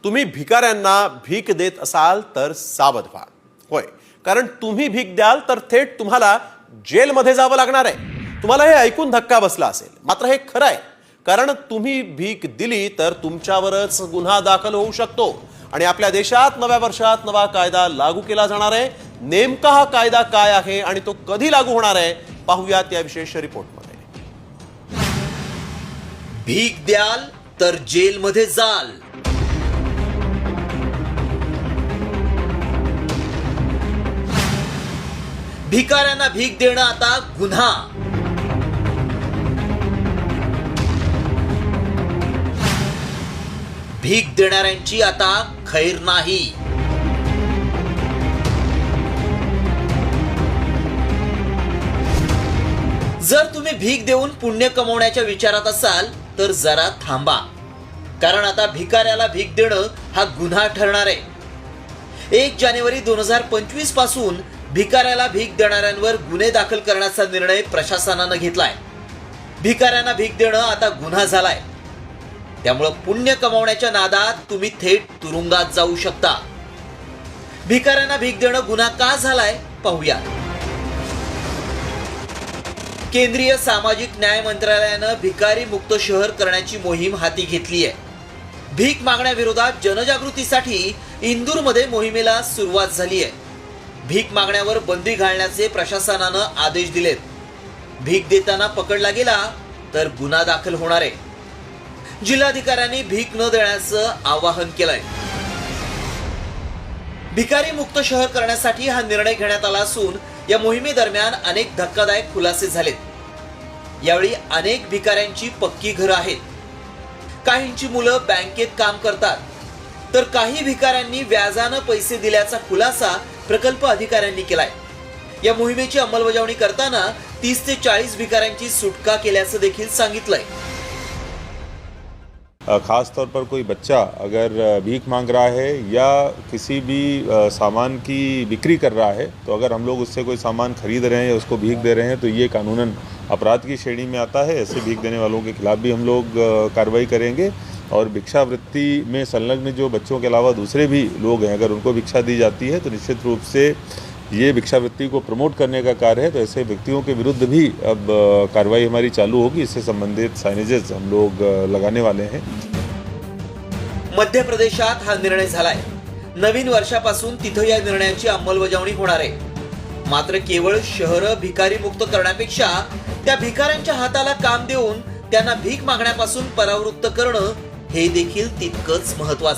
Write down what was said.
तुम्ही भिकाऱ्यांना भीक देत असाल तर सावध व्हा. होय, कारण तुम्ही भीक द्याल तर थेट तुम्हाला जेलमध्ये जावं लागणार आहे. तुम्हाला हे ऐकून धक्का बसला असेल, मात्र हे खरं आहे. कारण तुम्ही भीक दिली तर तुमच्यावरच गुन्हा दाखल होऊ शकतो. आणि आपल्या देशात नव्या वर्षात नवा कायदा लागू केला जाणार आहे. नेमका हा कायदा काय आहे आणि तो कधी लागू होणार आहे, पाहूयात या विशेष रिपोर्टमध्ये. भीक द्याल तर जेलमध्ये जाल. भिकाऱ्यांना भीक देणं आता गुन्हा. भीक देणाऱ्यांची आता खैर नाही. जर तुम्ही भीक देऊन पुण्य कमवण्याच्या विचारात असाल तर जरा थांबा, कारण आता भिकाऱ्याला भीक देणं हा गुन्हा ठरणार आहे. 1 जानेवारी 2025 पासून भिकाऱ्याला भीक देणाऱ्यांवर गुन्हे दाखल करण्याचा निर्णय प्रशासनानं घेतलाय. भिकाऱ्यांना भीक देणं आता गुन्हा झालाय. त्यामुळे पुण्य कमावण्याच्या नादात तुम्ही थेट तुरुंगात जाऊ शकता. भिकाऱ्यांना भीक देणं गुन्हा का झालाय पाहूया. केंद्रीय सामाजिक न्याय मंत्रालयानं भिकारी मुक्त शहर करण्याची मोहीम हाती घेतली आहे. भीक मागण्याविरोधात जनजागृतीसाठी इंदूरमध्ये मोहिमेला सुरुवात झाली आहे. भीक मागण्यावर बंदी घालण्याचे प्रशासनानं आदेश दिलेत. भीक देताना पकडला गेला तर गुन्हा दाखल होणार आहे. जिल्हाधिकाऱ्यांनी भीक न देण्याचं आवाहन केलंय. भिकारी मुक्त शहर करण्यासाठी हा निर्णय घेण्यात आला असून या मोहिमेदरम्यान अनेक धक्कादायक खुलासे झालेत. यावेळी अनेक भिकाऱ्यांची पक्की घरं आहेत. काहींची मुलं बँकेत काम करतात, तर काही भिकाऱ्यांनी व्याजानं पैसे दिल्याचा खुलासा प्रकल्प अधिकाऱ्यांनी केलाय. या मोहिमेची अंमलबजावणी करताना 30 ते 40 भिकाऱ्यांची सुटका केल्याचं देखील सांगितलंय. ख़ास तौर पर कोई बच्चा अगर भीख मांग रहा है या किसी भी सामान की बिक्री कर रहा है, तो अगर हम लोग उससे कोई सामान खरीद रहे हैं या उसको भीख दे रहे हैं तो ये कानूनन अपराध की श्रेणी में आता है. ऐसे भीख देने वालों के खिलाफ भी हम लोग कार्रवाई करेंगे. और भिक्षावृत्ति में संलग्न जो बच्चों के अलावा दूसरे भी लोग हैं, अगर उनको भिक्षा दी जाती है तो निश्चित रूप से ये भिक्षावृत्ति को प्रमोट करने का कार्य है. तो ऐसे व्यक्तियों के विरुद्ध भी अब कार्रवाई हमारी चालू होगी. इससे संबंधित साइनेजेस हम लोग लगाने वाले हैं. मध्य प्रदेशात हा निर्णय झालाय. नवीन वर्षापासून तिथं या निर्णयाची अंमलबजावणी होणार आहे. मात्र केवळ शहर भिकारी मुक्त करण्यापेक्षा त्या भिकाऱ्यांच्या हाताला काम देऊन त्यांना भीक मागण्यापासून परावृत्त करणं हे देखील तितकंच महत्त्वाचं.